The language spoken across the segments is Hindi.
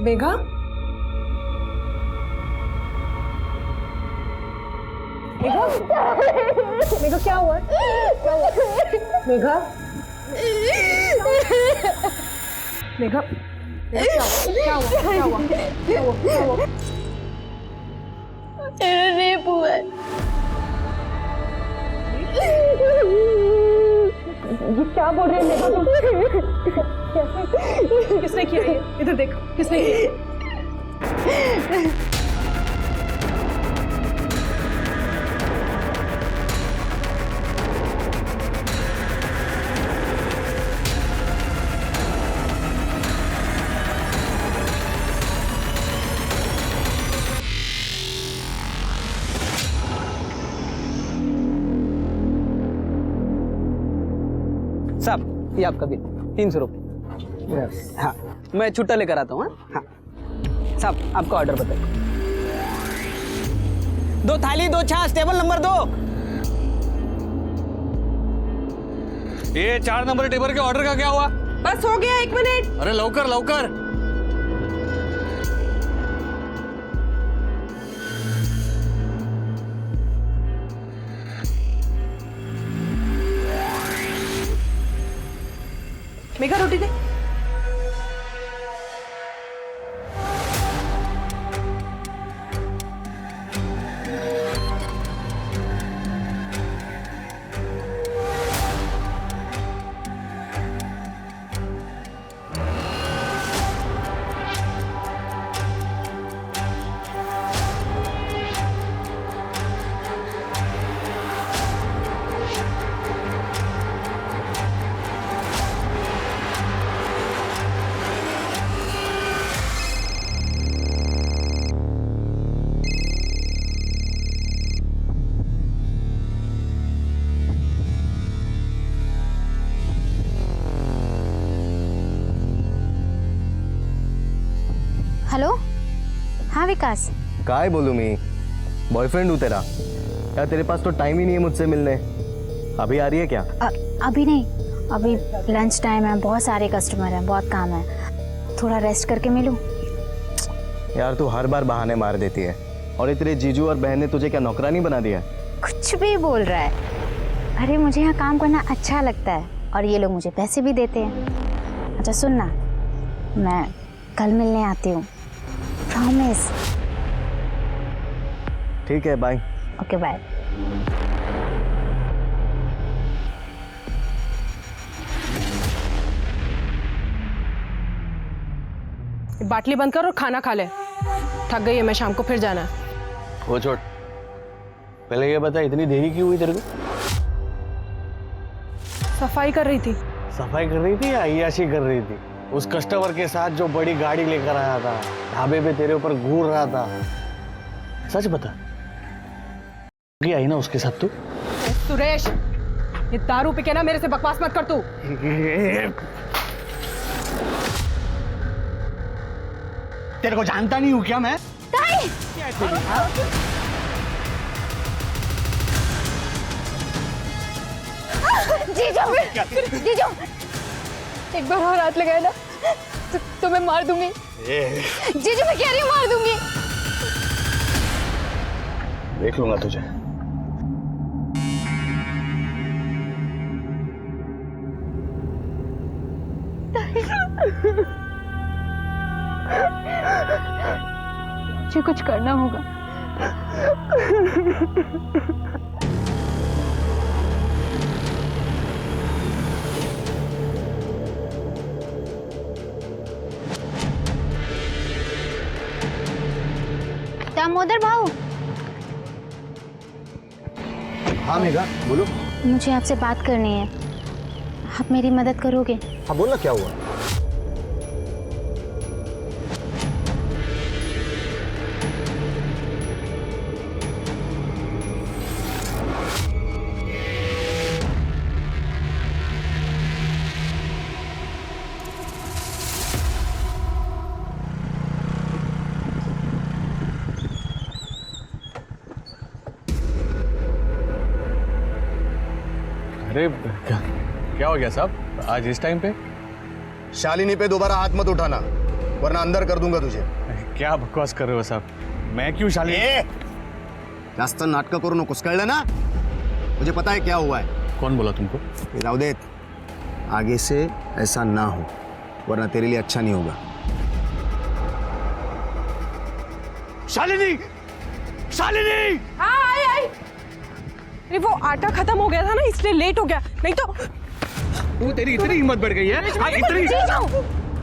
मेघा, मेघा, मेघा क्या हुआ? क्या हुआ? मेघा, मेघा, क्या हुआ? क्या हुआ? क्या हुआ? क्या हुआ? क्या हुआ? रेप हुआ है। ये क्या बोल रहे हैं मेघा तुम? कैसे? किसने किया ये? इधर देखो, किसने किया? साहब ये आपका बिल 300 रुपये। हाँ मैं छुट्टा लेकर आता हूँ। हाँ साहब आपका ऑर्डर बताइए। 2 थाली 2 छाछ, टेबल नंबर 2। ये 4 नंबर टेबल के ऑर्डर का क्या हुआ? बस हो गया, 1 मिनट। अरे लवकर लवकर। मेघा रोटी दे। हेलो, हाँ विकास। काय बोलूं मैं, बॉयफ्रेंड हूँ तेरा। यार तेरे पास तो टाइम ही नहीं है मुझसे मिलने। अभी आ रही है क्या? अभी नहीं, अभी लंच टाइम है, बहुत सारे कस्टमर हैं, बहुत काम है, थोड़ा रेस्ट करके मिलूं। यार तू हर बार बहाने मार देती है। और ये तेरे जीजू और बहन ने तुझे क्या नौकरानी बना दिया? कुछ भी बोल रहा है। अरे मुझे यहाँ काम करना अच्छा लगता है और ये लोग मुझे पैसे भी देते हैं। अच्छा सुन ना, मैं कल मिलने आती हूँ, प्रॉमिस। ठीक है, बाय। Okay bye. बाटली बंद कर और खाना खा ले। थक गई है मैं, शाम को फिर जाना है। वो छोड़, पहले ये बता इतनी देरी क्यों हुई तेरे को? सफाई कर रही थी। सफाई कर रही थी या अय्याशी कर रही थी? उस कस्टमर के साथ जो बड़ी गाड़ी लेकर आया था, ढाबे पे तेरे ऊपर घूर रहा था, सच बता कि आई ना उसके साथ तू? सुरेश, ये दारू पी के ना मेरे से बकवास मत कर तू। तेरे को जानता नहीं हूँ क्या मैं? जीजू, जीजू, एक बार और हाथ लगाए ना तो मैं मार दूंगी। जीजू मैं कह रही हूँ, मार दूंगी। देख लूंगा तुझे। मुझे कुछ करना होगा। दामोदर भाऊ, हाँ मेघा बोलो। मुझे आपसे बात करनी है, आप मेरी मदद करोगे? हाँ बोल ना, क्या हुआ? अरे क्या हो गया साहब आज इस टाइम पे? शालिनी पे दोबारा हाथ मत उठाना। वरना अंदर कर दूंगा तुझे। क्या बकवास कर रहे हो साहब? मैं क्यों शालिनी? जास्त नाटक करू नकोस, कळलं ना? मुझे पता है क्या हुआ है। कौन बोला तुमको? ये राउदेत, आगे से ऐसा ना हो, वरना तेरे लिए अच्छा नहीं होगा। शालिनी! शालिनी! हाँ आई। अरे वो आटा खत्म हो गया था ना, इसलिए लेट हो गया, नहीं तो। वो तेरी इतनी हिम्मत बढ़ गई है?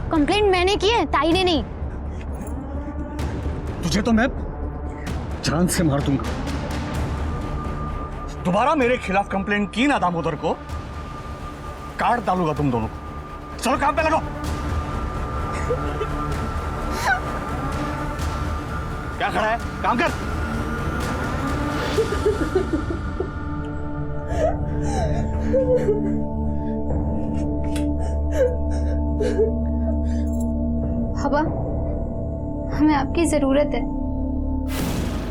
कंप्लेंट मैंने की है, ताई ने नहीं। तुझे तो मैं जान से मार दूंगा। दोबारा मेरे खिलाफ कंप्लेंट की ना दामोदर को, काट डालूंगा तुम दोनों को। चलो काम पे लगो। क्या खड़ा है? काम कर। हवा, हमें आपकी जरूरत है।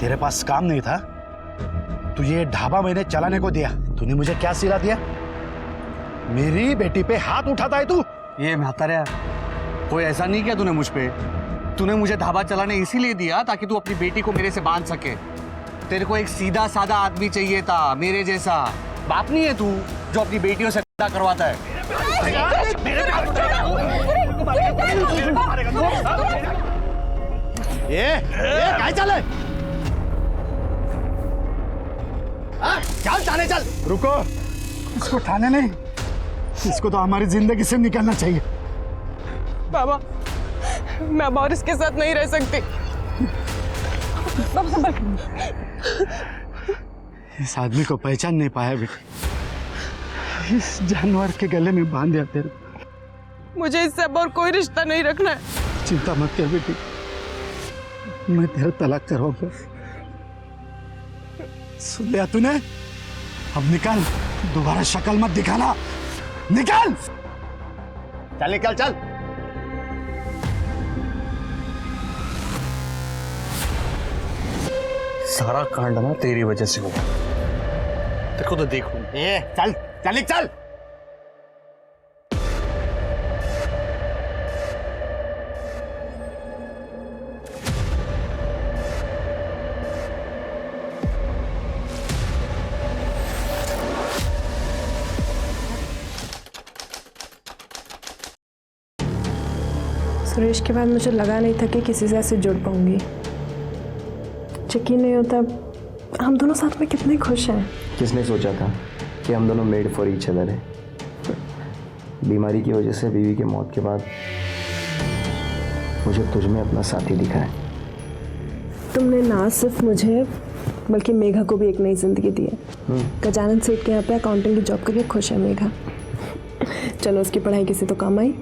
तेरे पास काम नहीं था? तू ये ढाबा मैंने चलाने को दिया, तूने मुझे क्या सिला दिया? मेरी बेटी पे हाथ उठाता है तू? ये म्हातारा, कोई ऐसा नहीं किया तूने मुझ पे। तूने मुझे ढाबा चलाने इसीलिए दिया ताकि तू अपनी बेटी को मेरे से बांध सके। तेरे को एक सीधा साधा आदमी चाहिए था, मेरे जैसा। बाप नहीं है तू जो अपनी बेटियों से करवाता है। काय चाले? चल थाने चल। रुको, इसको थाने नहीं, इसको तो हमारी जिंदगी से निकलना चाहिए। बाबा, मैं अब और इसके साथ नहीं रह सकती। बाबा संभल। इस आदमी को पहचान नहीं पाया बेटी, इस जानवर के गले में बांध दिया तेरे। मुझे इससे अब और कोई रिश्ता नहीं रखना है। चिंता मत कर बेटी, मैं तेरा तलाक करवाऊंगा। सुन लिया तूने? अब निकल, दोबारा शक्ल मत दिखाना, निकल। चल निकल चल। सारा कांड ना तेरी वजह से हुआ। देखो तो देखो। चल चल चल। सुरेश के बाद मुझे लगा नहीं था कि किसी से ऐसे जुड़ पाऊंगी। यकीन नहीं होता हम दोनों साथ में कितने खुश हैं। किसने सोचा था कि हम दोनों मेड फॉर ईच अदर है? बीमारी की वजह से बीवी की मौत के बाद मुझे तुझ में अपना साथी दिखा है। तुमने ना सिर्फ मुझे बल्कि मेघा को भी एक नई जिंदगी दी है। गजानन सेठ के यहाँ पे अकाउंटिंग की जॉब करके खुश है मेघा। चलो उसकी पढ़ाई किसी तो काम आई।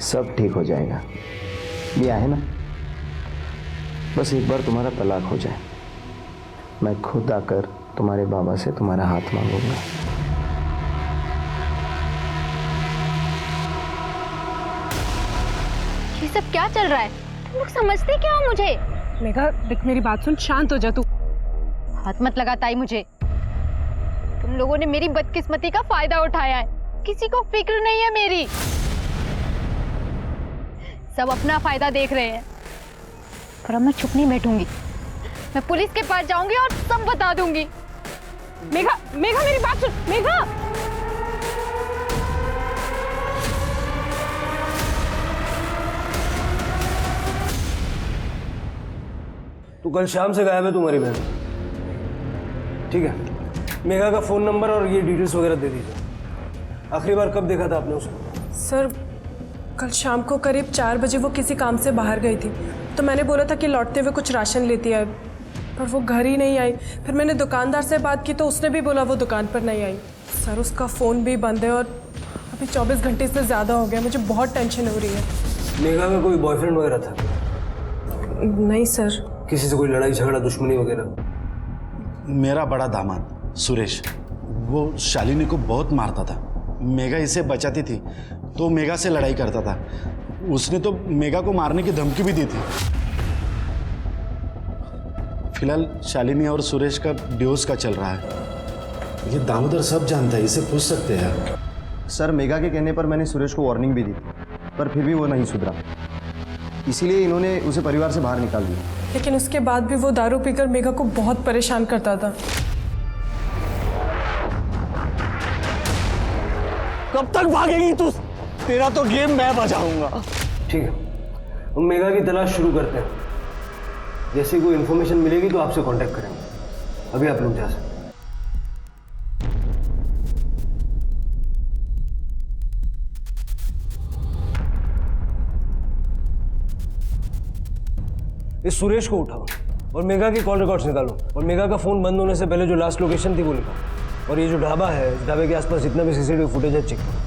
सब ठीक हो जाएगा, ये है ना। बस एक बार तुम्हारा तलाक हो जाए, मैं खुद आकर तुम्हारे बाबा से तुम्हारा हाथ मांगूंगा। ये सब क्या चल रहा है? तुम लोग समझते क्या हो मुझे? मेघा देख, मेरी बात सुन, शांत हो जा तू। हाथ मत लगा ताई मुझे। तुम लोगों ने मेरी बदकिस्मती का फायदा उठाया है। किसी को फिक्र नहीं है मेरी। सब अपना फायदा देख रहे हैं। पर अब मैं चुप नहीं बैठूंगी। मैं पुलिस के पास जाऊंगी और सब बता दूंगी। मेघा, मेघा मेरी बात सुन। मेघा, तो कल शाम से गायब है तुम्हारी बहन। ठीक है, मेघा का फोन नंबर और ये डिटेल्स वगैरह दे दीजिए। आखिरी बार कब देखा था आपने उसको? सर कल शाम को करीब 4 बजे वो किसी काम से बाहर गई थी, तो मैंने बोला था कि लौटते हुए कुछ राशन लेती आए, पर वो घर ही नहीं आई। फिर मैंने दुकानदार से बात की तो उसने भी बोला वो दुकान पर नहीं आई। सर उसका फ़ोन भी बंद है और अभी 24 घंटे से ज़्यादा हो गया। मुझे बहुत टेंशन हो रही है। मेघा का कोई बॉयफ्रेंड वगैरह था? नहीं सर। किसी से कोई लड़ाई झगड़ा दुश्मनी वगैरह? मेरा बड़ा दामाद सुरेश, वो शालिनी को बहुत मारता था। मेघा इसे बचाती थी तो मेघा से लड़ाई करता था। उसने तो मेघा को मारने की धमकी भी दी थी। फिलहाल शालिनी और सुरेश का डिवोर्स का चल रहा है। ये दामोदर सब जानता है, इसे पूछ सकते हैं। सर मेघा के कहने पर मैंने सुरेश को वार्निंग भी दी, पर फिर भी वो नहीं सुधरा। इसीलिए इन्होंने उसे परिवार से बाहर निकाल दिया। लेकिन उसके बाद भी वो दारू पीकर मेघा को बहुत परेशान करता था। कब तक भागेगी तू? तेरा तो गेम मैं बजाऊंगा। ठीक है, हम मेघा की तलाश शुरू करते हैं। जैसे कोई इन्फॉर्मेशन मिलेगी तो आपसे कांटेक्ट करेंगे। अभी आप लोग जा सकते हैं। इस सुरेश को उठाओ और मेघा की कॉल रिकॉर्ड्स निकालो और मेघा का फोन बंद होने से पहले जो लास्ट लोकेशन थी वो निकालो। और ये जो ढाबा है, इस ढाबे के आसपास जितना भी सीसीटीवी फुटेज है चेक करो।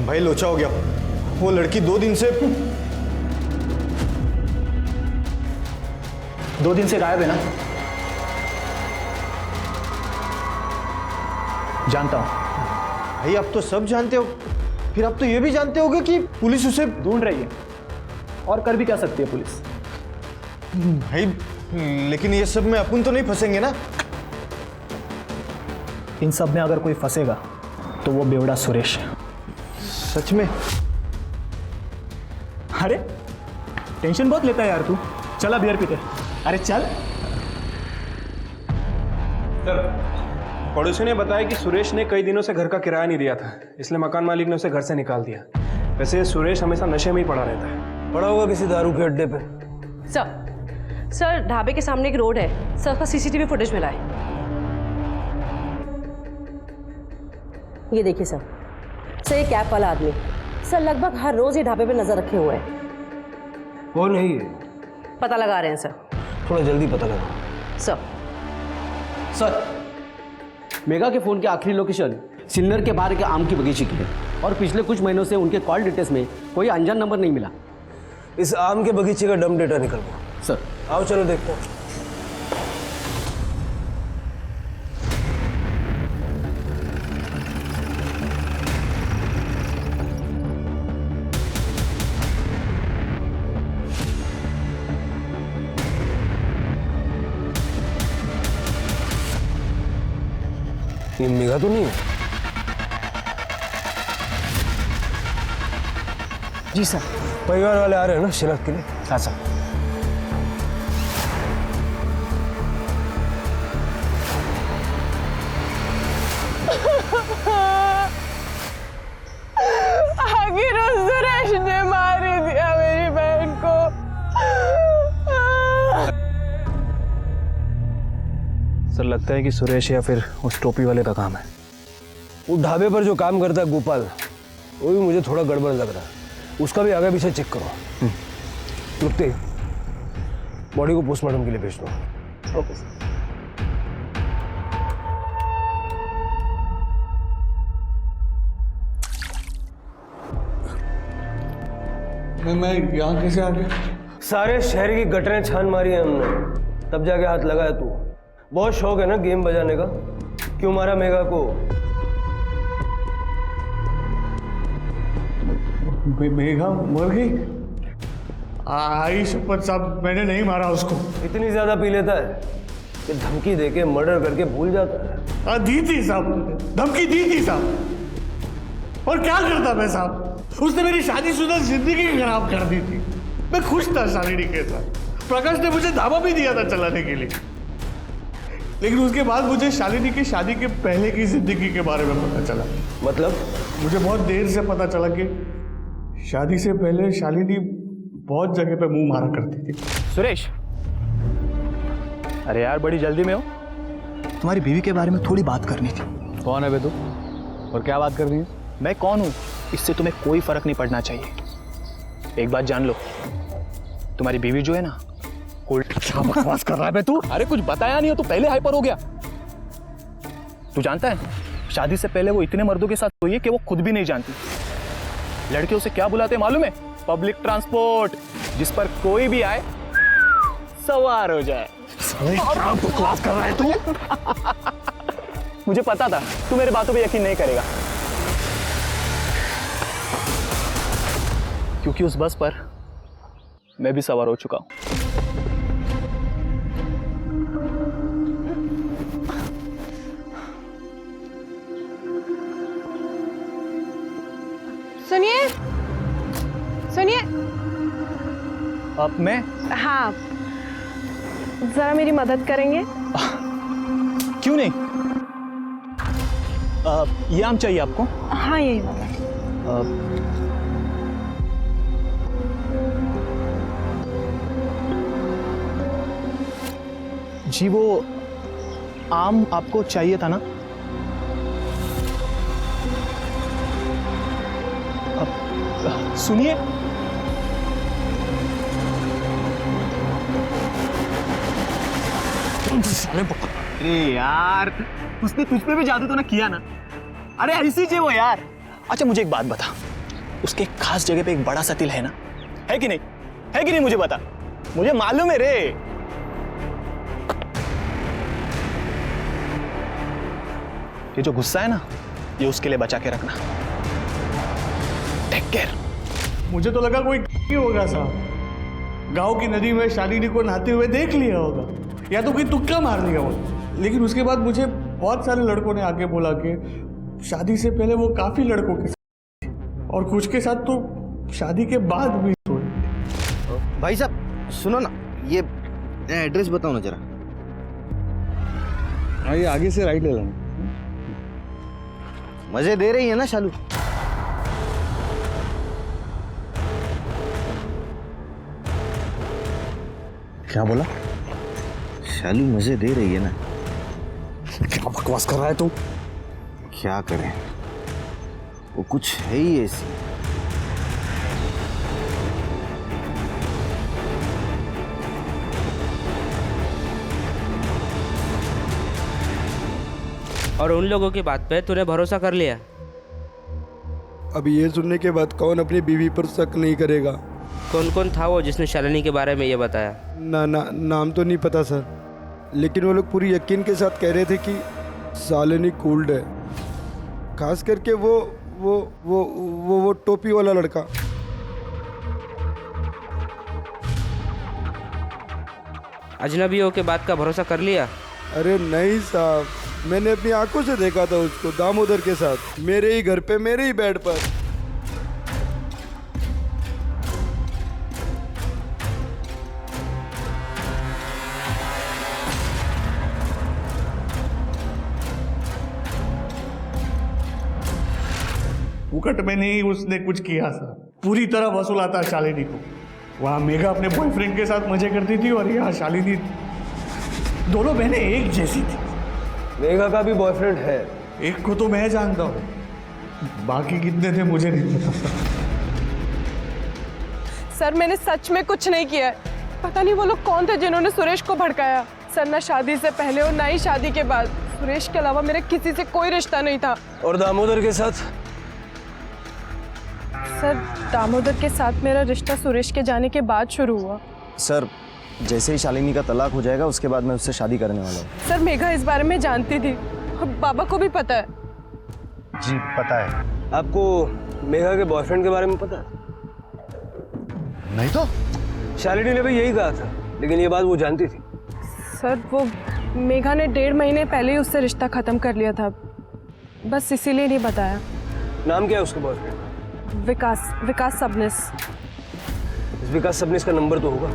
भाई लोचा हो गया। वो लड़की 2 दिन से गायब है ना? जानता हूं। भाई आप तो सब जानते हो, फिर आप तो ये भी जानते होगे कि पुलिस उसे ढूंढ रही है और कर भी क्या सकती है पुलिस। भाई लेकिन ये सब में अपन तो नहीं फंसेंगे ना? इन सब में अगर कोई फंसेगा तो वो बेवड़ा सुरेश है। सच में? अरे टेंशन बहुत लेता है यार तू। चला बियर पीते। अरे चल। सर, पड़ोसी ने बताया कि सुरेश ने कई दिनों से घर का किराया नहीं दिया था, इसलिए मकान मालिक ने उसे घर से निकाल दिया। वैसे सुरेश हमेशा नशे में ही पड़ा रहता है। पड़ा होगा किसी दारू के अड्डे पे। सर ढाबे के सामने एक रोड है सर, उसका सीसीटीवी फुटेज मिला है। ये देखिए सर, ये कैप वाला आदमी सर लगभग हर रोज ये ढाबे पे नजर रखे हुए है। कौन है ये? पता लगा रहे हैं सर। थोड़ा जल्दी पता लगाओ। सर, मेघा के फ़ोन की आखिरी लोकेशन सिन्नर के बाहर के आम की बगीचे की है और पिछले कुछ महीनों से उनके कॉल डिटेल्स में कोई अनजान नंबर नहीं मिला। इस आम के बगीचे का डम डेटा निकलवाओ। सर, आओ चलो देखते हैं। ये मेघा तो नहीं है? जी सर। परिवार वाले आ रहे हैं ना शिनाख्त के लिए? हाँ सर। आखिर उस सुरेश ने मार दिया मेरी बहन को। सर, लगता है कि सुरेश या फिर उस टोपी वाले का काम है। वो ढाबे पर जो काम करता है गोपाल, वो भी मुझे थोड़ा गड़बड़ लग रहा है। उसका भी आगे पीछे चेक करो। रुकते बॉडी को पोस्टमार्टम के लिए भेज दो। Okay sir. मैं यहाँ कैसे आ गया? सारे शहर की गटरें छान मारी है हमने, तब जाके हाथ लगाया तू। बहुत शौक है ना गेम बजाने का? क्यों मारा मेघा को? मेघा मर गई? आई शपथ साहब, मैंने नहीं मारा उसको। इतनी ज्यादा पी लेता है कि धमकी देके मर्डर करके भूल जाता है। दी थी साहब, धमकी दी थी साहब। और क्या करता मैं साहब? उसने मेरी शादीशुदा जिंदगी खराब कर दी थी। मैं खुश था शालिनी के साथ। प्रकाश ने मुझे धाबा भी दिया था चलाने के लिए, लेकिन उसके बाद मुझे शालिनी की शादी के पहले की जिंदगी के बारे में पता चला। मतलब? मुझे बहुत देर से पता चला कि शादी से पहले शालिनी बहुत जगह पे मुंह मारा करती थी। सुरेश, अरे यार बड़ी जल्दी में हो। तुम्हारी बीवी के बारे में थोड़ी बात करनी थी। कौन है बे तू और क्या बात करनी है? मैं कौन हूँ इससे तुम्हें कोई फर्क नहीं पड़ना चाहिए। एक बात जान लो, तुम्हारी बीवी जो है ना, क्या बकवास कर रहा है बे तू? अरे कुछ बताया नहीं हो तो पहले हाइपर हो गया। तू जानता है शादी से पहले वो इतने मर्दों के साथ सोई है कि वो खुद भी नहीं जानती। लड़के उसे क्या बुलाते हैं मालूम है? पब्लिक ट्रांसपोर्ट, जिस पर कोई भी आए सवार हो जाए। क्या बकवास कर रहा है तू? मुझे पता था तू मेरे बातों पे यकीन नहीं करेगा, क्योंकि उस बस पर मैं भी सवार हो चुका हूं। सुनिए सुनिए। अब मैं हाँ, जरा मेरी मदद करेंगे? क्यों नहीं? ये आम चाहिए आपको? हाँ, यही वाला। जी वो आम आपको चाहिए था ना? सुनिए, अरे यार उसने तुझ पे भी जादू तो ना किया ना? अरे ऐसी जी वो यार। अच्छा मुझे एक बात बता, उसके खास जगह पे एक बड़ा सा तिल है ना? है कि नहीं? है कि नहीं मुझे बता, मुझे मालूम है रे। ये जो गुस्सा है ना, ये उसके लिए बचा के रखना। Take care. मुझे तो लगा कोई होगा साहब, गांव की नदी में शालिनी को नहाते हुए देख लिया होगा, या तो कोई तुक्का मार लिया होगा। लेकिन उसके बाद मुझे बहुत सारे लड़कों ने आके बोला कि शादी से पहले वो काफी लड़कों के साथ और कुछ के साथ तो शादी के बाद भी सोए। भाई साहब सुनो ना, ये एड्रेस बताओ ना जरा। हाँ, ये आगे से राइट ले लेना। मजे दे रही है ना शालू? क्या बोला? शालू मजे दे रही है ना? क्या बकवास कर रहा है तू? क्या करें, वो कुछ है ही ऐसी। और उन लोगों की बात पे तूने भरोसा कर लिया? अब ये सुनने के बाद कौन अपनी बीवी पर शक नहीं करेगा? कौन कौन था वो जिसने शालिनी के बारे में ये बताया? नाम तो नहीं पता सर, लेकिन वो लोग पूरी यकीन के साथ कह रहे थे कि शालिनी कूल्ड है, खास करके वो टोपी वाला लड़का। अजनबियों के बात का भरोसा कर लिया? अरे नहीं साहब, मैंने अपनी आंखों से देखा था उसको दामोदर के साथ, मेरे ही घर पे, मेरे ही बेड पर। फुकट में नहीं उसने कुछ किया था, पूरी तरह वसूलाता शालिनी को। वहां मेघा अपने बॉयफ्रेंड के साथ मजे करती थी और यहाँ शालिनी, दोनों बहनें एक जैसी थी। मेघा का भी बॉयफ्रेंड है? एक को तो मैं जानता हूँ, बाकी कितने थे मुझे नहीं पता। सर मैंने सच में कुछ नहीं किया है। पता नहीं वो लोग कौन थे जिन्होंने सुरेश को भड़काया। सर ना शादी से पहले और ना ही शादी के बाद सुरेश के अलावा मेरे किसी से कोई रिश्ता नहीं था। और दामोदर के साथ? सर दामोदर के साथ मेरा रिश्ता सुरेश के जाने के बाद शुरू हुआ। सर जैसे ही शालिनी का तलाक हो जाएगा उसके बाद मैं उससे शादी करने वाला हूँ। सर मेघा इस बारे में जानती थी, बाबा को भी पता है। जी पता है। आपको मेघा के बॉयफ्रेंड के बारे में पता है? नहीं तो शालिनी ने भी यही कहा था, लेकिन ये बात वो जानती थी। सर वो मेघा ने 1.5 महीने पहले ही उससे रिश्ता खत्म कर लिया था, बस इसीलिए नहीं बताया। नाम क्या है उसके बॉयफ्रेंड? विकास सबनिस। इस विकास सबनिस का नंबर तो होगा।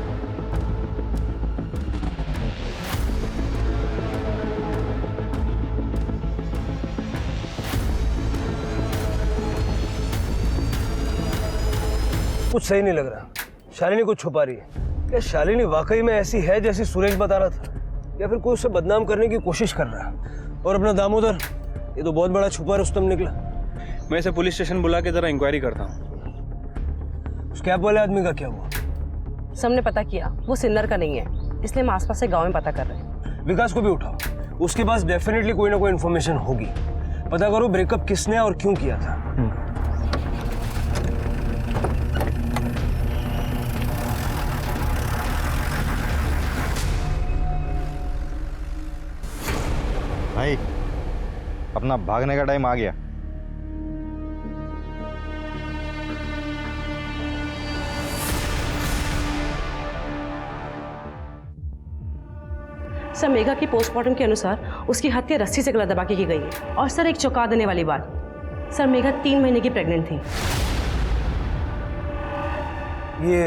कुछ सही नहीं लग रहा, शालिनी कुछ छुपा रही है। क्या शालिनी वाकई में ऐसी है जैसी सुरेश बता रहा था, या फिर कोई उसे बदनाम करने की कोशिश कर रहा है? और अपना दामोदर, ये तो बहुत बड़ा छुपा रुस्तम निकला। मैं इसे पुलिस स्टेशन बुला के जरा इंक्वायरी करता हूँ। उस कैब वाले आदमी का क्या हुआ? सबने पता किया वो सिन्नर का नहीं है, इसलिए हम आसपास से गांव में पता कर रहे हैं। विकास को भी उठाओ, उसके पास डेफिनेटली कोई ना कोई इन्फॉर्मेशन होगी। पता करो ब्रेकअप किसने और क्यों किया था। भाई अपना भागने का टाइम आ गया। सर मेघा की पोस्टमार्टम के अनुसार उसकी हत्या रस्सी से गला दबा के की गई है। और सर एक चौंका देने वाली बात, सर मेघा 3 महीने की प्रेग्नेंट थी। ये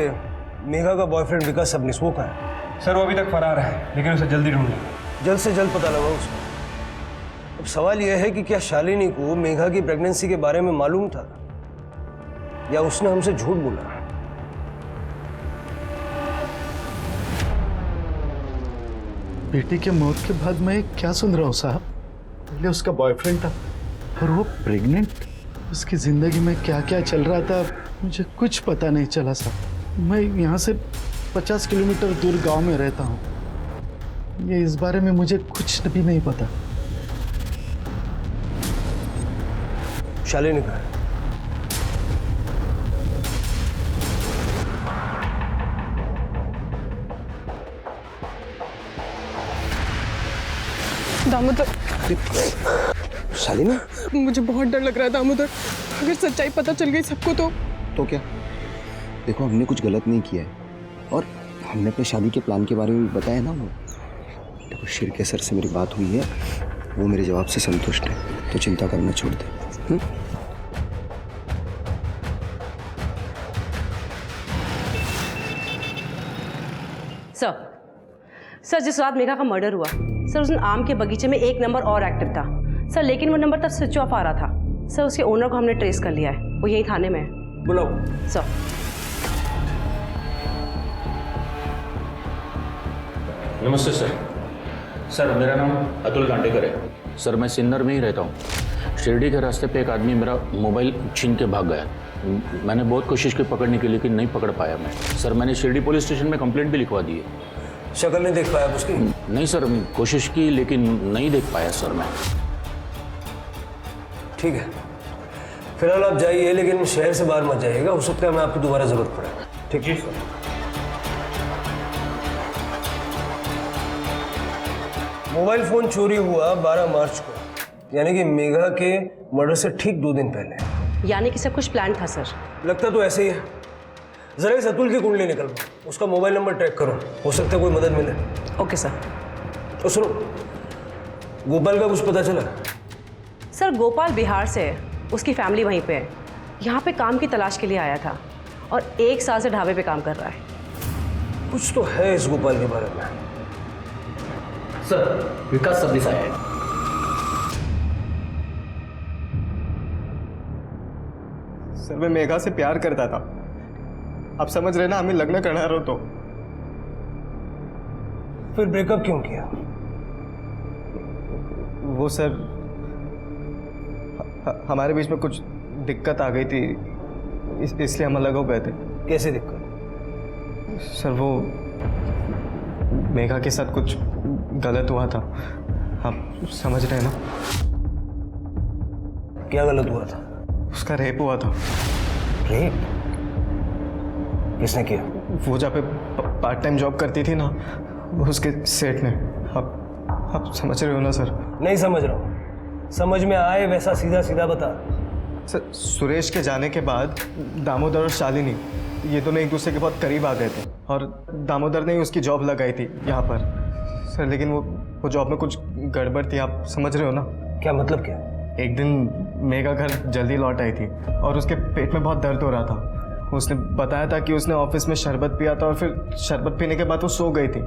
मेघा का बॉयफ्रेंड विकास सबनिस वो कहाँ है? सर वो अभी तक फरार है, लेकिन उसे जल्दी ढूंढेंगे। जल्द से जल्द पता लगाओ उसको। अब सवाल यह है कि क्या शालिनी को मेघा की प्रेगनेंसी के बारे में मालूम था या उसने हमसे झूठ बोला? बेटी के मौत के बाद मैं क्या सुन रहा हूँ साहब? पहले उसका बॉयफ्रेंड था और वो प्रेग्नेंट। उसकी जिंदगी में क्या क्या चल रहा था मुझे कुछ पता नहीं चला साहब। मैं यहाँ से 50 किलोमीटर दूर गांव में रहता हूँ। ये इस बारे में मुझे कुछ भी नहीं पता। शालिनी कहाँ है? दामोदर, शालिनी, मुझे बहुत डर लग रहा है दामोदर। अगर सच्चाई पता चल गई सबको तो क्या? देखो हमने कुछ गलत नहीं किया है और हमने अपने शादी के प्लान के बारे में भी बताया ना। वो देखो शिरके सर से मेरी बात हुई है, वो मेरे जवाब से संतुष्ट है, तो चिंता करना छोड़ दे। सर जिस रात मेघा का मर्डर हुआ सर, उस दिन आम के बगीचे में एक नंबर और एक्टिव था सर, लेकिन वो नंबर तब स्विच ऑफ आ रहा था सर। उसके ओनर को हमने ट्रेस कर लिया है, वो यही थाने में है। बुलाओ सर। नमस्ते सर। सर मेरा नाम अतुल गांडेकर है सर, मैं सिन्नर में ही रहता हूँ। शिरडी के रास्ते पे एक आदमी मेरा मोबाइल छीन के भाग गया। मैंने बहुत कोशिश की पकड़ने की, लेकिन नहीं पकड़ पाया मैं। सर मैंने शिरडी पुलिस स्टेशन में कंप्लेंट भी लिखवा दी है। शक्ल नहीं देख पाया उसकी? नहीं सर, कोशिश की लेकिन नहीं देख पाया सर मैं। ठीक है, फिलहाल आप जाइए, लेकिन शहर से बाहर मत जाइएगा, हो सकता है हमें आपकी दोबारा जरूरत पड़े। ठीक है सर। मोबाइल फोन चोरी हुआ 12 मार्च को, यानी कि मेघा के मर्डर से ठीक 2 दिन पहले। यानी कि सब कुछ प्लान था सर? लगता तो ऐसे ही है। जरा इस अतुल की कुंडली निकलवाओ, उसका मोबाइल नंबर ट्रैक करो, हो सकता है कोई मदद मिले। Okay sir. तो सुनो, गोपाल का कुछ पता चला? सर गोपाल बिहार से है, उसकी फैमिली वहीं पे है। यहाँ पे काम की तलाश के लिए आया था और 1 साल से ढाबे पे काम कर रहा है। कुछ तो है इस गोपाल के बारे में। सर विकास सबनिस आया है। सर मैं मेघा से प्यार करता था, आप समझ रहे ना, हमें लग्न करना रहो तो। फिर ब्रेकअप क्यों किया? वो सर हमारे बीच में कुछ दिक्कत आ गई थी, इसलिए हम अलग हो गए थे। कैसे दिक्कत? सर वो मेघा के साथ कुछ गलत हुआ था, आप समझ रहे हैं ना। क्या गलत हुआ था? उसका रेप हुआ था। रेप? किसने किया? वो जहाँ पे पार्ट टाइम जॉब करती थी ना, उसके सेठ ने। आप समझ रहे हो ना सर? नहीं समझ रहा हूँ। समझ में आए वैसा सीधा सीधा बता। सर सुरेश के जाने के बाद दामोदर और शालिनी ये दोनों एक दूसरे के बहुत करीब आ गए थे और दामोदर ने ही उसकी जॉब लगाई थी यहाँ पर सर, लेकिन वो जॉब में कुछ गड़बड़ थी, आप समझ रहे हो ना। क्या मतलब क्या? एक दिन मेघा घर जल्दी लौट आई थी और उसके पेट में बहुत दर्द हो रहा था। उसने बताया था कि उसने ऑफिस में शरबत पिया था और फिर शरबत पीने के बाद वो सो गई थी।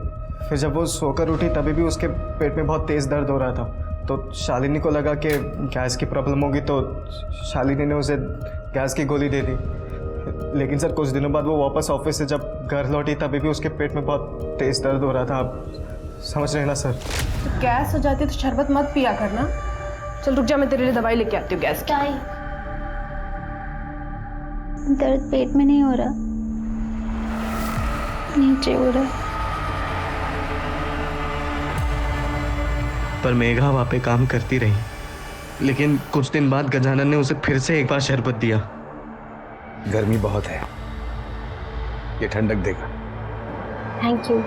फिर जब वो सोकर उठी तभी भी उसके पेट में बहुत तेज़ दर्द हो रहा था। तो शालिनी को लगा कि गैस की प्रॉब्लम होगी, तो शालिनी ने उसे गैस की गोली दे दी। लेकिन सर कुछ दिनों बाद वो वापस ऑफिस से जब घर लौटी तभी भी उसके पेट में बहुत तेज़ दर्द हो रहा था, आप समझ रहे हैं ना सर। तो गैस हो जाती है तो शरबत मत पिया करना। चल रुक जा, मैं तेरे लिए दवाई लेके आती हूँ गैस की। दर्द पेट में नहीं हो रहा, नीचे हो रहा। पर मेघा वहाँ पे काम करती रही, लेकिन कुछ दिन बाद गजानन ने उसे फिर से एक बार शरबत दिया। गर्मी बहुत है, ये ठंडक देगा। Thank you.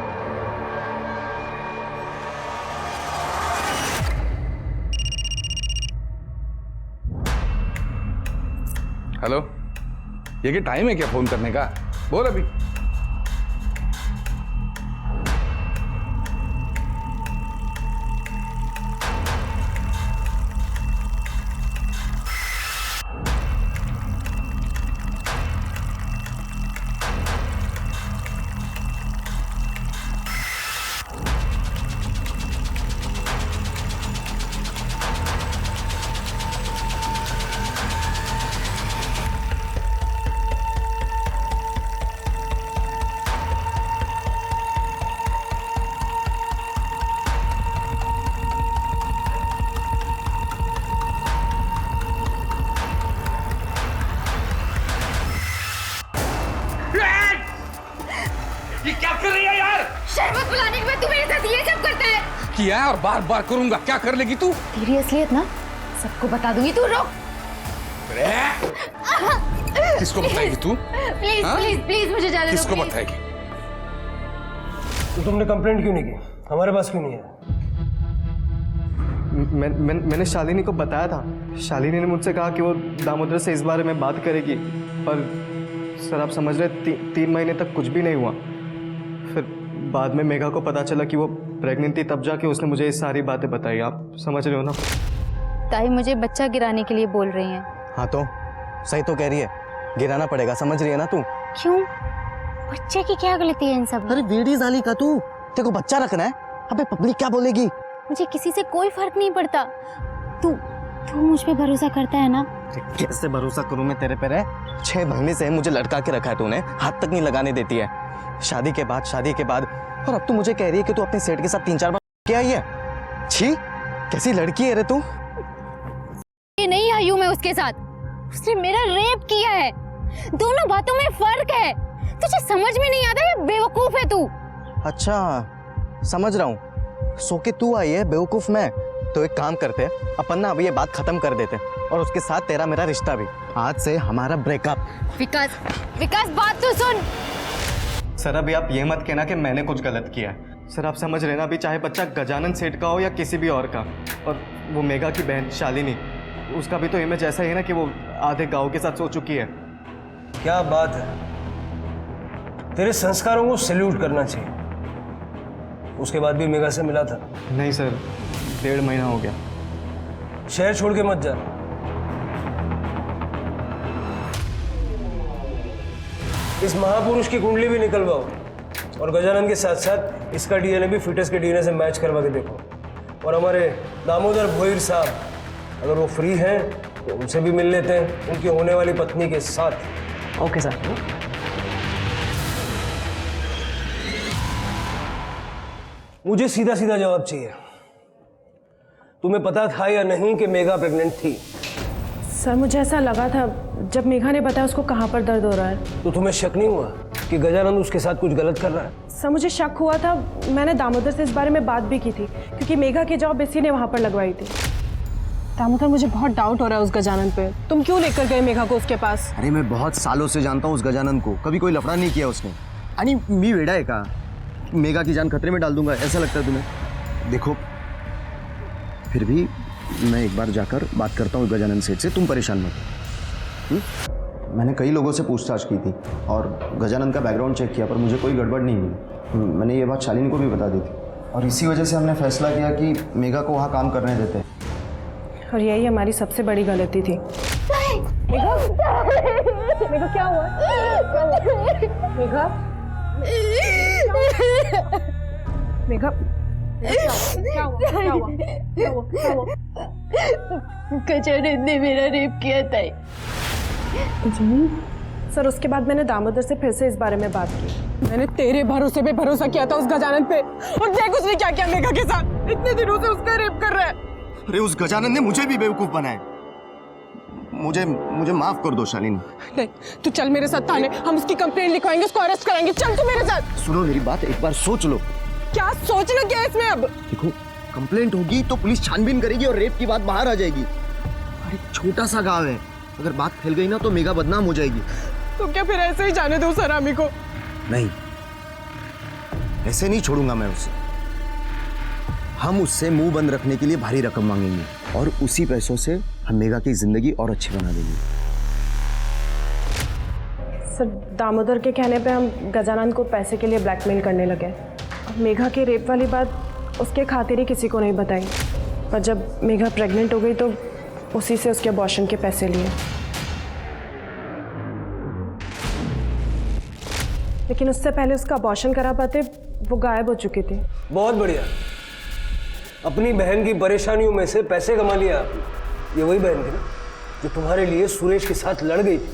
हेलो, ये क्या टाइम है क्या फोन करने का? बोल अभी। ये क्या कर रही है यार? शरबत पिलाने के बाद तू मेरे साथ ये सब करता है? किया है और बार बार करूंगा। क्या कर लेगी तू? तेरी असलियत ना सबको बता दूंगी। तू रुक। किसको बताएगी तू? प्लीज हाँ? प्लीज प्लीज मुझे जाने दो। किसको प्लीज। बताएगी? तो तुमने कंप्लेंट क्यों नहीं की? हमारे पास क्यों नहीं है? मैंने शालिनी को बताया था। शालिनी ने मुझसे कहा कि वो दामोदर से इस बारे में बात करेगी, पर सर आप समझ रहे 3 महीने तक कुछ भी नहीं हुआ। फिर बाद में मेघा को पता चला कि वो प्रेग्नेंट थी, तब जाके उसने मुझे ये सारी बातें बताई। आप समझ रहे हो ना? ताई मुझे बच्चा गिराने के लिए बोल रही हैं। हाँ तो सही तो कह रही है, गिराना पड़ेगा, समझ रही है ना तू? क्यों? बच्चे की क्या गलती है इन सब? अरे वेड़ी जाली का तू, तेरे को बच्चा रखना है। अबे पब्लिक क्या बोलेगी? मुझे किसी से कोई फर्क नहीं पड़ता। तू तू मुझ पे भरोसा करता है ना? कैसे भरोसा करूं मैं तेरे पे? 6 महीने से मुझे लटका के रखा है तूने, हाथ तक नहीं लगाने देती है। शादी के बाद और अब तू मुझे कह रही है कि तू अपने सेठ के साथ 3-4 बार क्या आई है? छी, कैसी लड़की है रे तू? ये नहीं आई हूं मैं उसके साथ, उसने मेरा रेप किया है। दोनों बातों में फर्क है। तुझे समझ में नहीं आता? ये बेवकूफ है तू। अच्छा समझ रहा हूँ, सो के तू आई है, बेवकूफ मैं। तो एक काम करते, अपन ना अभी ये बात खत्म कर देते और उसके साथ तेरा मेरा रिश्ता भी। आज से हमारा ब्रेकअप। विकास बात तो सुन। सर अभी आप ये मत कहना कि मैंने कुछ गलत किया है। सर आप समझ रहे ना, अभी चाहे बच्चा गजानन सेठ का हो या किसी भी और का, और वो मेघा की बहन शालिनी, उसका भी तो इमेज ऐसा ही है ना कि वो आधे गांव के साथ सो चुकी है। क्या बात है, तेरे संस्कारों को सैल्यूट करना चाहिए। उसके बाद भी मेघा से मिला था? नहीं सर, 1.5 महीना हो गया। शहर छोड़ के मत जा। इस महापुरुष की कुंडली भी निकलवाओ और गजानन के साथ साथ इसका डीएनए भी फिटस के डीएनए से मैच करवा के देखो। और हमारे दामोदर भोईर साहब, अगर वो फ्री हैं तो उनसे भी मिल लेते हैं, उनकी होने वाली पत्नी के साथ। Okay sir. मुझे सीधा सीधा जवाब चाहिए। तुम्हें पता था या नहीं कि मेघा प्रेग्नेंट थी? सर मुझे ऐसा लगा था जब मेघा ने बताया उसको कहाँ पर दर्द हो रहा है। तो तुम्हें शक नहीं हुआ कि गजानंद उसके साथ कुछ गलत कर रहा है? सर मुझे शक हुआ था, मैंने दामोदर से इस बारे में बात भी की थी, क्योंकि मेघा की जॉब इसी ने वहाँ पर लगवाई थी। दामोदर मुझे बहुत डाउट हो रहा है उस गजानन पे। तुम क्यों लेकर गए मेघा को उसके पास? अरे मैं बहुत सालों से जानता हूँ उस गजानन को, कभी कोई लफड़ा नहीं किया उसने। आणि मी वेडा है का? मेघा की जान खतरे में डाल दूंगा, ऐसा लगता है तुम्हें? देखो फिर भी मैं एक बार जाकर बात करता हूँ गजानन सेठ से, तुम परेशान मत हो। मैंने कई लोगों से पूछताछ की थी और गजानन का बैकग्राउंड चेक किया, पर मुझे कोई गड़बड़ नहीं मिली। मैंने ये बात शालिनी को भी बता दी थी और इसी वजह से हमने फैसला किया कि मेघा को वहाँ काम करने देते हैं। और यही हमारी सबसे बड़ी गलती थी। मेघा, मेघा क्या हुआ? मेघा, मेघा, क्या हुआ? क्या हुआ? क्या हुआ? क्या हुआ? गजानन ने मेरा रेप किया था। सर उसके बाद मैंने दामोदर से फिर से इस बारे में बात की। मैंने तेरे भरोसे पे भरोसा किया था उस गजानन पे, और देख उसने क्या किया मेघा के साथ। इतने दिनों से उसका रेप कर रहा है। अरे उस गजानन ने मुझे भी बेवकूफ बनाया। मुझे माफ कर दो शालिनी। नहीं, तू चल मेरे साथ थाने, हम उसकी कंप्लेंट लिखवाएंगे, उसको अरेस्ट कराएंगे। चल तू मेरे साथ। सुनो मेरी बात, एक बार सोच लो। क्या सोचना क्या है इसमें? अब देखो, कंप्लेंट होगी तो पुलिस छानबीन करेगी और रेप की बात बाहर आ जाएगी। अरे छोटा सा गांव है, अगर बात फैल गई ना तो मेघा बदनाम हो जाएगी। तो क्या फिर ऐसे ही जाने दो सरामी को? नहीं, ऐसे नहीं छोड़ूंगा मैं उसे। हम उससे मुंह बंद रखने के लिए भारी रकम मांगेंगे और उसी पैसों से हम मेघा की जिंदगी और अच्छी बना देंगे। सर दामोदर के कहने पे हम गजानन को पैसे के लिए ब्लैकमेल करने लगे। मेघा के रेप वाली बात उसके खातिर ही किसी को नहीं बताई, पर जब मेघा प्रेग्नेंट हो गई तो उसी से उसके अबॉर्शन के पैसे लिए। लेकिन उससे पहले उसका अबॉर्शन करा पाते वो गायब हो चुकी थी। बहुत बढ़िया, अपनी बहन की परेशानियों में से पैसे कमा लिया आपने। ये वही बहन थी ना जो तुम्हारे लिए सुरेश के साथ लड़ गई थी।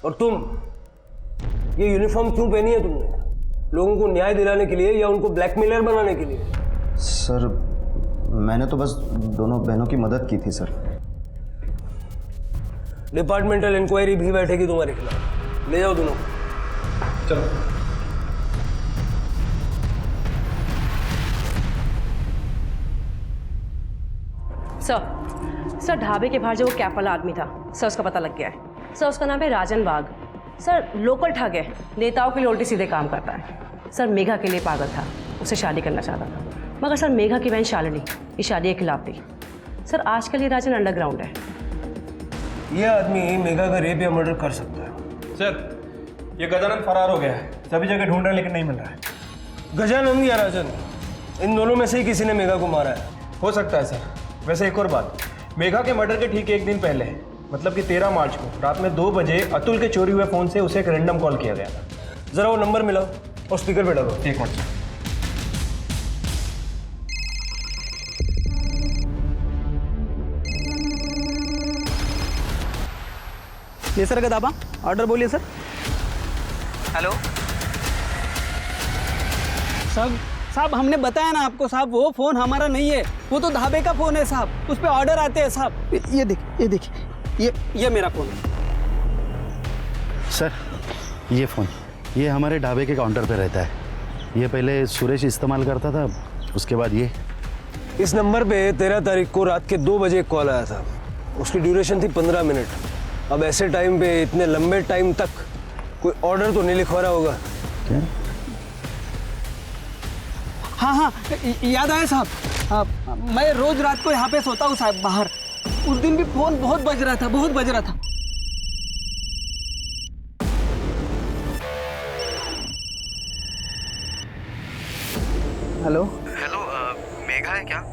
और तुम ये यूनिफॉर्म क्यों पहनी है तुमने? लोगों को न्याय दिलाने के लिए या उनको ब्लैकमेलर बनाने के लिए? सर मैंने तो बस दोनों बहनों की मदद की थी सर। डिपार्टमेंटल इंक्वायरी भी बैठेगी तुम्हारे खिलाफ। ले जाओ दोनों को। चलो। सर ढाबे के बाहर जो वो कैप वाला आदमी था, सर उसका पता लग गया है। सर उसका नाम है राजन बाग। सर लोकल ठग है, नेताओं के लिए उल्टे सीधे काम करता है। सर मेघा के लिए पागल था, उससे शादी करना चाहता था, मगर सर मेघा की बहन शालिनी ये शादी के खिलाफ थी। सर आजकल ये राजन अंडरग्राउंड है। ये आदमी मेघा का रेप या मर्डर कर सकता है। सर ये गजानन फरार हो गया है, सभी जगह ढूंढ रहे हैं लेकिन नहीं मिल रहा है। गजानंद या राजन, इन दोनों में से ही किसी ने मेघा को मारा है। हो सकता है सर। वैसे एक और बात, मेघा के मर्डर के ठीक एक दिन पहले, मतलब कि 13 मार्च को रात में 2 बजे अतुल के चोरी हुए फ़ोन से उसे एक रैंडम कॉल किया गया था। जरा वो नंबर मिलाओ और स्पीकर पे डालो। एक मिनट। ये सर गदाबा, ऑर्डर बोलिए सर। हेलो साहब हमने बताया ना आपको साहब, वो फ़ोन हमारा नहीं है, वो तो ढाबे का फ़ोन है साहब, उस पर ऑर्डर आते हैं साहब। ये देखिए ये मेरा फ़ोन है सर। ये फ़ोन ये हमारे ढाबे के काउंटर पे रहता है। ये पहले सुरेश इस्तेमाल करता था, उसके बाद ये। इस नंबर पे 13 तारीख को रात के 2 बजे एक कॉल आया था। उसकी ड्यूरेशन थी 15 मिनट। अब ऐसे टाइम पे इतने लंबे टाइम तक कोई ऑर्डर तो नहीं लिखवा रहा होगा क्या? हाँ याद आया साहब। हाँ, मैं रोज़ रात को यहाँ पे सोता हूँ साहब बाहर। उस दिन भी फ़ोन बहुत बज रहा था। हेलो मेघा है क्या?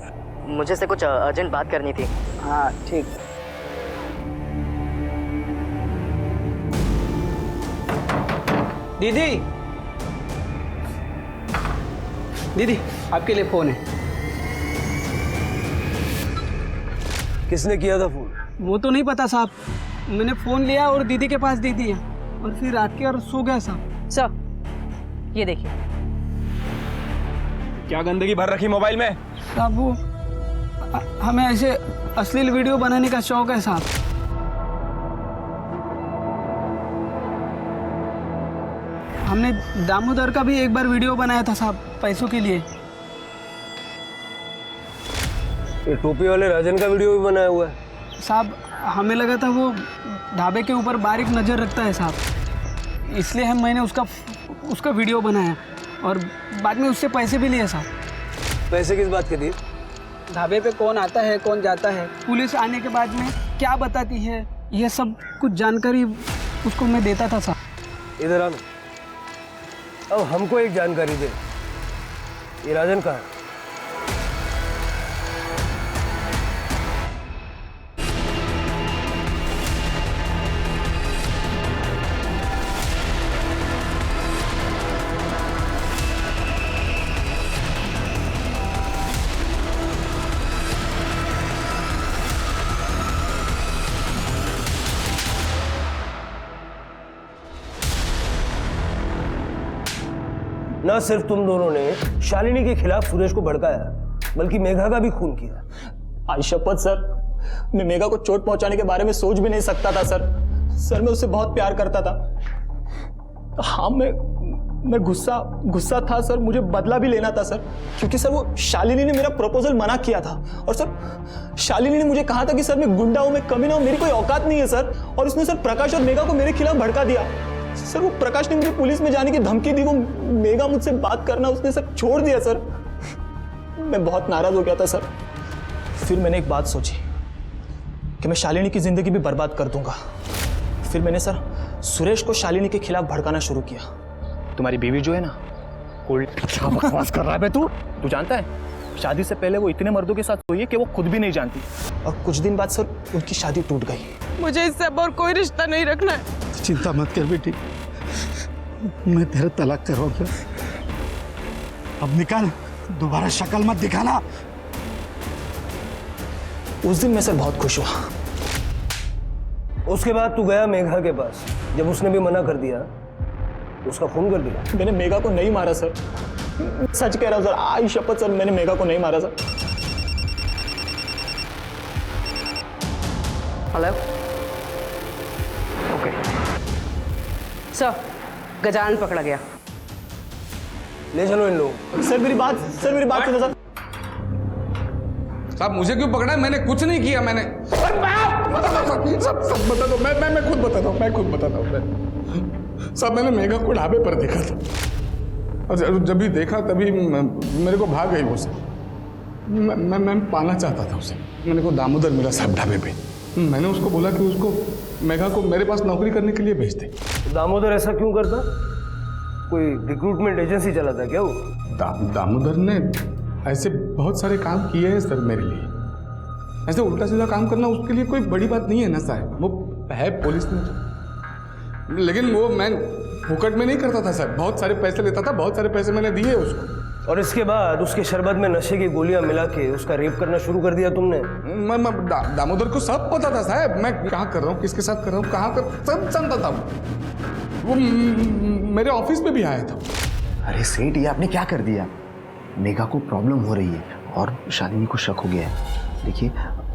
मुझे से कुछ अर्जेंट बात करनी थी। हाँ ठीक। दीदी आपके लिए फ़ोन है। किसने किया था फोन? वो तो नहीं पता साहब, मैंने फ़ोन लिया और दीदी के पास दे दिया और फिर रात के और सो गया साहब। सर ये देखिए। क्या गंदगी भर रखी मोबाइल में? साहब वो हमें ऐसे अश्लील वीडियो बनाने का शौक है साहब। हमने दामोदर का भी एक बार वीडियो बनाया था साहब, पैसों के लिए। ये टोपी वाले राजन का वीडियो भी बनाया हुआ है साहब। हमें लगा था वो ढाबे के ऊपर बारीक नज़र रखता है साहब, इसलिए मैंने उसका वीडियो बनाया और बाद में उससे पैसे भी लिए साहब। पैसे किस बात के दिए? ढाबे पे कौन आता है कौन जाता है, पुलिस आने के बाद में क्या बताती है, ये सब कुछ जानकारी उसको मैं देता था साहब। इधर आना। अब हमको एक जानकारी दे, ये राजन कहाँ है? ना सिर्फ तुम दोनों ने शालिनी के खिलाफ सुरेश को भड़काया, बल्कि मेघा का भी खून किया। आज शपथ सर, मैं मेघा को चोट पहुंचाने के बारे में सोच भी नहीं सकता था सर। मैं उससे बहुत प्यार करता था। हाँ मैं गुस्सा था सर, मुझे बदला भी लेना था सर, क्योंकि सर वो शालिनी ने मेरा प्रपोजल मना किया था। और सर शालिनी ने मुझे कहा था कि सर मैं गुंडा हूं, मैं कमीना हूं, मेरी कोई औकात नहीं है सर। और उसने सर प्रकाश और मेघा को मेरे खिलाफ भड़का दिया सर। वो प्रकाश ने मुझे पुलिस में जाने की धमकी दी, वो मेघा मुझसे बात करना उसने सर छोड़ दिया सर। मैं बहुत नाराज हो गया था सर। फिर मैंने एक बात सोची कि मैं शालिनी की जिंदगी भी बर्बाद कर दूंगा। फिर मैंने सर सुरेश को शालिनी के खिलाफ भड़काना शुरू किया। तुम्हारी बीवी जो है ना, कोल्ड। क्या बकवास कर रहा है बे तू? तू जानता है शादी से पहले वो इतने मर्दों के साथ सोई है कि वो खुद भी नहीं जानती, और कुछ दिन बाद सर उनकी शादी टूट गई। मुझे इससे अब और कोई रिश्ता नहीं रखना है। चिंता मत कर बेटी, मैं तेरा तलाक करवाऊंगा। अब निकल, दोबारा शक्ल मत दिखाना। उस दिन मैं सर बहुत खुश हुआ। उसके बाद तू गया मेघा के पास, जब उसने भी मना कर दिया उसका खून कर दिया। मैंने मेघा को नहीं मारा सर, सच कह रहा हूं सर, आई शपथ सर, मैंने मेघा को नहीं मारा sir. Hello, okay sir, Gajanan पकड़ा गया। ले चलो इन लोग। सर मेरी बात सुनो सर। साहब मुझे क्यों पकड़ा है? मैंने कुछ नहीं किया। मैंने सब बता दो। मैं खुद बताता हूँ। साहब मैंने मेघा को ढाबे पर देखा था, और जब भी देखा तभी मेरे को भाग गई वो से। मैं पाना चाहता था उसे। मैंने को दामोदर मिला साहब ढाबे पे। मैंने उसको बोला कि उसको मेघा को मेरे पास नौकरी करने के लिए भेज दे। दामोदर ऐसा क्यों करता? कोई रिक्रूटमेंट एजेंसी चलाता क्या वो? दामोदर ने ऐसे बहुत सारे काम किए हैं सर मेरे लिए। ऐसे उल्टा सीधा काम करना उसके लिए कोई बड़ी बात नहीं है ना साहब। वो है पुलिस में, लेकिन वो मैं फुकट में नहीं करता था सर। बहुत सारे पैसे लेता था, बहुत सारे पैसे मैंने दिए उसको। और इसके बाद उसके शरबत में नशे की गोलियां मिला के उसका रेप करना शुरू कर दिया तुमने? दामोदर को सब पता था साहब, मैं क्या कर रहा हूँ, किसके साथ कर रहा हूँ, कहाँ कर, सब जानता था। वो मेरे ऑफिस में भी आया था। अरे सेठ, ये आपने क्या कर दिया? मेघा को प्रॉब्लम हो रही है और शालिनी को शक हो गया है। देखिए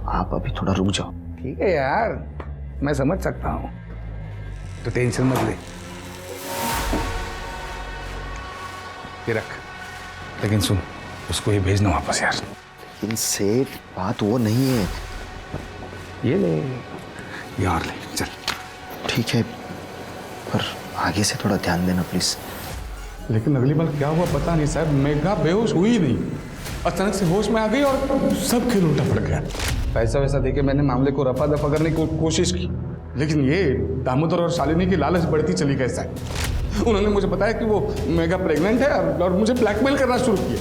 आप अभी थोड़ा रुक जाओ। ठीक है यार, मैं समझ सकता हूँ, तो टेंशन मत ले। ये रख, लेकिन सुन, उसको ये भेजना वापस यार। लेकिन सेठ बात वो नहीं है। ये ले, ये और ले, चल। ठीक है, पर आगे से थोड़ा ध्यान देना प्लीज। लेकिन अगली बार क्या हुआ पता नहीं साहब। मेघा बेहोश हुई नहीं, अचानक से होश में आ गई और सब खेल उल्टा पड़ गया। पैसा वैसा देके मैंने मामले को रफा दफा करने की कोशिश की, लेकिन ये दामोदर और शालिनी की लालच बढ़ती चली गई साहब। उन्होंने मुझे बताया कि वो मेघा प्रेग्नेंट है और मुझे ब्लैकमेल करना शुरू किया।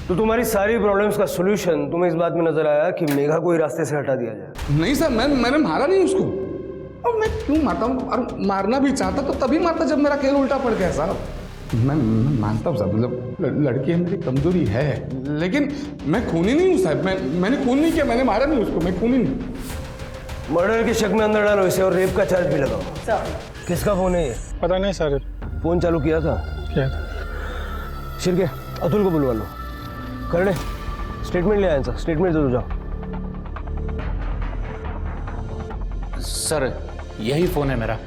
तो तुम्हारी सारी प्रॉब्लम्स का सॉल्यूशन तुम्हें इस बात में नजर आया कि मेघा को ही रास्ते से हटा दिया जाए? नहीं सर, मैंने मारा नहीं उसको। और मैं क्यों मारता हूँ? और मारना भी चाहता तो तभी मारता जब मेरा खेल उल्टा पड़ गया साहब। मैं मानता हूँ साहब, मतलब लड़की है, मेरी कमजोरी है, लेकिन मैं खूनी नहीं हूँ साहब। मैंने खून नहीं किया, मैंने मारा नहीं उसको, मैं खूनी नहीं। मर्डर के शक में अंदर डालो इसे और रेप का चार्ज भी लगाओ। किसका फोन है ये? पता नहीं सर। फोन चालू किया था? क्या? शिरके, अतुल को बुलवा लो। कर ले, स्टेटमेंट ले आए सर, स्टेटमेंट दे दो जाओ। सर यही फ़ोन है मेरा।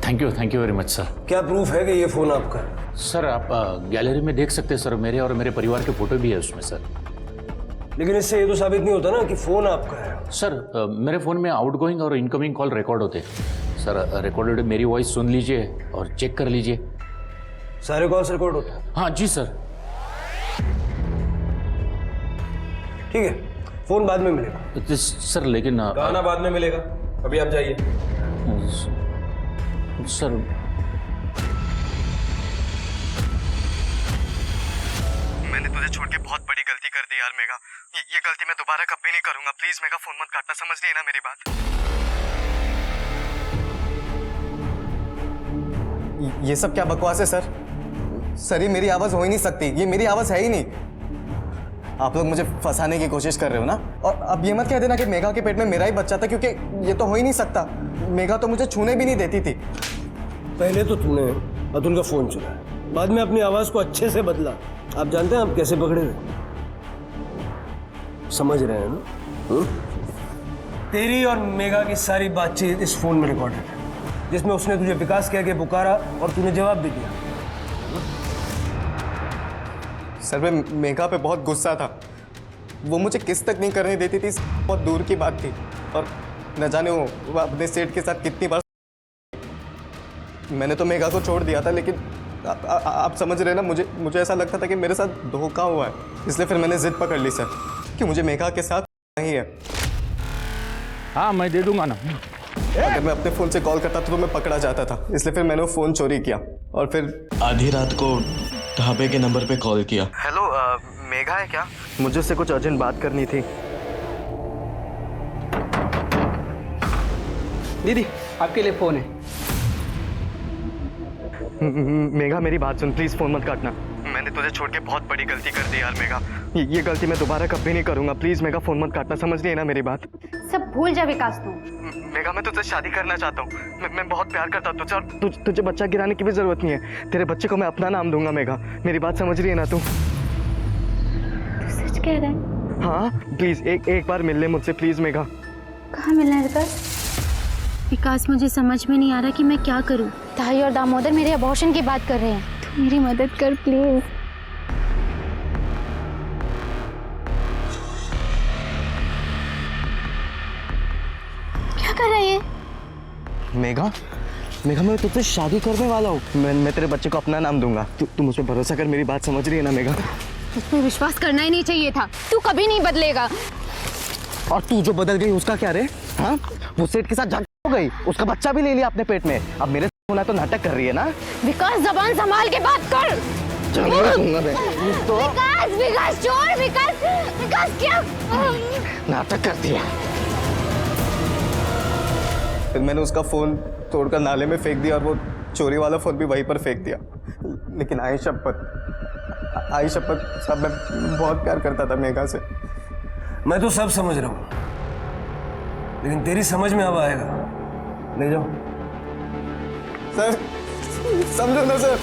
Thank you very much sir. क्या प्रूफ है कि ये फ़ोन आपका है? सर आप गैलरी में देख सकते हैं सर, मेरे और मेरे परिवार के फोटो भी है उसमें सर। लेकिन इससे ये तो साबित नहीं होता ना कि फ़ोन आपका है। सर मेरे फ़ोन में आउटगोइंग और इनकमिंग कॉल रिकॉर्ड होते हैं सर। रिकॉर्डेड मेरी वॉइस सुन लीजिए और चेक कर लीजिए। सारे कॉल्स रिकॉर्ड होते हैं? हाँ जी सर। ठीक है, फ़ोन बाद में मिलेगा। सर लेकिन गाना बाद में मिलेगा, अभी आप जाइए। सर मैंने तुझे छोड़ के बहुत बड़ी गलती कर दी यार मेघा। ये गलती मैं दोबारा कभी नहीं करूंगा। प्लीज मेघा, फोन मत काटना, समझ रही है ना मेरी बात? ये सब क्या बकवास है सर? सर ये मेरी आवाज हो ही नहीं सकती, ये मेरी आवाज है ही नहीं। आप लोग मुझे फंसाने की कोशिश कर रहे हो ना। और अब ये मत कह देना कि मेघा के पेट में मेरा ही बच्चा था, क्योंकि ये तो हो ही नहीं सकता। मेघा तो मुझे छूने भी नहीं देती थी। पहले तो तूने अतुल का फोन चुराया, बाद में अपनी आवाज को अच्छे से बदला। आप जानते हैं आप कैसे पकड़े थे? समझ रहे हैं ना? तेरी और मेघा की सारी बातचीत इस फोन में रिकॉर्डेड है, जिसमें उसने तुझे विकास कह के पुकारा और तूने जवाब भी दिया। सर मैं मेघा पे बहुत गुस्सा था। वो मुझे किस तक नहीं करने देती थी, बहुत दूर की बात थी। और न जाने वो अपने सेठ के साथ कितनी बार। मैंने तो मेघा को छोड़ दिया था, लेकिन आप समझ रहे हैं ना, मुझे ऐसा लगता था कि मेरे साथ धोखा हुआ है। इसलिए फिर मैंने जिद पकड़ ली सर कि मुझे मेघा के साथ नहीं है। हाँ मैं दे दूंगा ना। अगर मैं अपने फ़ोन से कॉल करता तो मैं पकड़ा जाता था, इसलिए फिर मैंने वो फ़ोन चोरी किया और फिर आधी रात को ढाबे के नंबर पे कॉल किया। हेलो मेघा है क्या? मुझे उससे कुछ अर्जेंट बात करनी थी। दीदी आपके लिए फ़ोन है। मेघा मेरी बात सुन, प्लीज़ फ़ोन मत काटना। मैंने तुझे छोड़ के बहुत बड़ी गलती कर दी यार मेघा। ये गलती मैं दोबारा कभी नहीं करूँगा। प्लीज़ मेघा फ़ोन मत काटना, समझ रही है ना मेरी बात? सब भूल जा विकास तू। मेघा मैं तुझसे शादी करना चाहता हूँ। मैं बहुत प्यार करता हूँ तुझसे और तुझे बच्चा गिराने की भी ज़रूरत नहीं है। तेरे बच्चे को मैं अपना नाम दूंगा मेघा, मेरी बात समझ रही है ना तू? सच कह रहा है? हाँ प्लीज़ एक बार मिल ले मुझसे प्लीज़ मेघा। कहाँ मिलना है विकास? विकास मुझे समझ में नहीं आ रहा कि मैं क्या करूं। ताई और दामोदर मेरे अबॉर्शन की बात कर रहे हैं, तू मेरी मदद कर प्लीज। क्या कर रहा है ये? मेघा मैं तुझसे शादी करने वाला हूँ। मैं तेरे बच्चे को अपना नाम दूंगा। तू मुझ पर भरोसा कर, मेरी बात समझ रही है ना मेघा? तुझमें विश्वास करना ही नहीं चाहिए था, तू कभी नहीं बदलेगा। और तू जो बदल गई उसका क्या रे? हाँ वो सेठ के साथ झगड़ा हो गई, उसका बच्चा भी ले लिया अपने पेट में, अब मेरे होना तो नाटक कर रही है ना? विकास जबान संभाल के बात कर। विकास छोड़, विकास क्या नाटक करती है। फिर मैंने उसका फोन तोड़कर नाले में फेंक दिया और वो चोरी वाला फोन भी वहीं पर फेंक दिया। लेकिन आई शपथ साहब, मैं बहुत प्यार करता था मेघा से। मैं तो सब समझ रहा हूँ, लेकिन तेरी समझ में अब आएगा। ले जाओ सर, समझो ना सर।